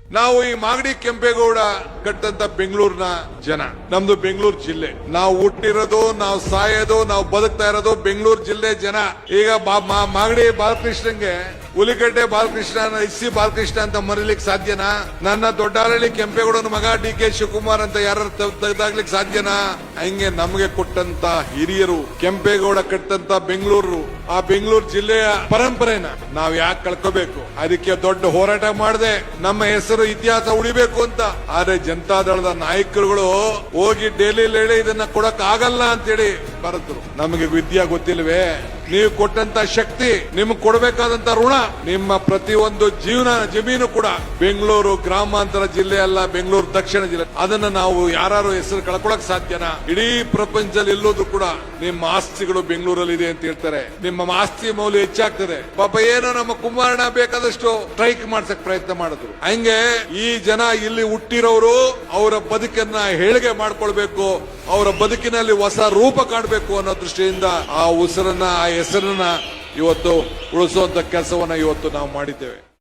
ನಾವು ಈ ಮಾಗಡಿ ಕೆಂಪೇಗೌಡ ಕಟ್ಟಂತ ಬೆಂಗಳೂರಿನ ಜನ, ನಮ್ದು ಬೆಂಗಳೂರು ಜಿಲ್ಲೆ. ನಾವು ಹುಟ್ಟಿರೋದು, ನಾವು ಸಾಯೋದು, ನಾವು ಬದುಕ್ತಾ ಇರೋದು ಬೆಂಗಳೂರು ಜಿಲ್ಲೆ ಜನ. ಈಗ ಮಾಗಡಿ ಬಾಲಕೃಷ್ಣನ್ಗೆ ಹುಲಿಗಡ್ಡೆ ಬಾಲಕೃಷ್ಣ, ಎಸ್.ಸಿ. ಬಾಲಕೃಷ್ಣ ಅಂತ ಮರೀಲಿಕ್ಕೆ ಸಾಧ್ಯನಾ? ನನ್ನ ದೊಡ್ಡಹಳ್ಳಿ ಕೆಂಪೇಗೌಡನ ಮಗ ಡಿ.ಕೆ. ಶಿವಕುಮಾರ್ ಅಂತ ಯಾರು ತೆಗೆದಾಗ್ಲಿಕ್ಕೆ ಸಾಧ್ಯನಾ? ಹಂಗೆ ನಮಗೆ ಕೊಟ್ಟಂತ ಹಿರಿಯರು, ಕೆಂಪೇಗೌಡ ಕಟ್ಟಂತ ಬೆಂಗಳೂರು, ಆ ಬೆಂಗಳೂರು ಜಿಲ್ಲೆಯ ಪರಂಪರೆನ ನಾವ್ ಯಾಕೆ ಕಳ್ಕೋಬೇಕು? ಅದಕ್ಕೆ ದೊಡ್ಡ ಹೋರಾಟ ಮಾಡದೆ ನಮ್ಮ ಹೆಸರು, ಇತಿಹಾಸ ಉಳಿಬೇಕು ಅಂತ. ಆದ್ರೆ ಜನತಾದಳದ ನಾಯಕರುಗಳು ಹೋಗಿ ಡೆಲ್ಲಿಲಿ ಹೇಳಿ ಇದನ್ನ ಕೊಡಕ್ ಆಗಲ್ಲ ಅಂತೇಳಿ ಬರೆದ್ರು. ನಮಗೆ ವಿದ್ಯಾ ಗೊತ್ತಿಲ್ವೇ? ನೀವು ಕೊಟ್ಟಂತ ಶಕ್ತಿ, ನಿಮ್ಗೆ ಕೊಡಬೇಕಾದಂತ ಋಣ, ನಿಮ್ಮ ಪ್ರತಿಯೊಂದು ಜಮೀನು ಕೂಡ ಬೆಂಗಳೂರು ಗ್ರಾಮಾಂತರ ಜಿಲ್ಲೆ ಅಲ್ಲ, ಬೆಂಗಳೂರು ದಕ್ಷಿಣ ಜಿಲ್ಲೆ. ಅದನ್ನ ನಾವು ಯಾರು ಹೆಸರು ಕಳ್ಕೊಳಕ್ ಸಾಧ್ಯನಾ? ಇಡೀ ಪ್ರಪಂಚದಲ್ಲಿ ಎಲ್ಲೋದು ಕೂಡ ನಿಮ್ಮ ಆಸ್ತಿಗಳು ಬೆಂಗಳೂರಲ್ಲಿ ಇದೆ ಅಂತ ಹೇಳ್ತಾರೆ. ನಿಮ್ಮ ಆಸ್ತಿ ಮೌಲ್ಯ ಹೆಚ್ಚಾಗ್ತದೆ. ಪಾಪ ಏನೋ ನಮ್ಮ ಕುಮಾರಣ್ಣ ಬೇಕಾದಷ್ಟು ಸ್ಟ್ರೈಕ್ ಮಾಡ್ಸಕ್ ಪ್ರಯತ್ನ ಮಾಡಿದ್ರು. ಹಂಗೆ ಈ ಜನ ಇಲ್ಲಿ ಹುಟ್ಟಿರೋರು ಅವರ ಬದುಕನ್ನ ಹೇಳಿಕೆ ಮಾಡ್ಕೊಳ್ಬೇಕು, ಅವರ ಬದುಕಿನಲ್ಲಿ ಹೊಸ ರೂಪ ಕಾಣಬೇಕು ಅನ್ನೋ ದೃಷ್ಟಿಯಿಂದ ಆ ಉಸಿರನ್ನ, ಆ ಹೆಸರನ್ನ ಇವತ್ತು ಉಳಿಸುವಂತ ಕೆಲಸವನ್ನ ಇವತ್ತು ನಾವು ಮಾಡಿದ್ದೇವೆ.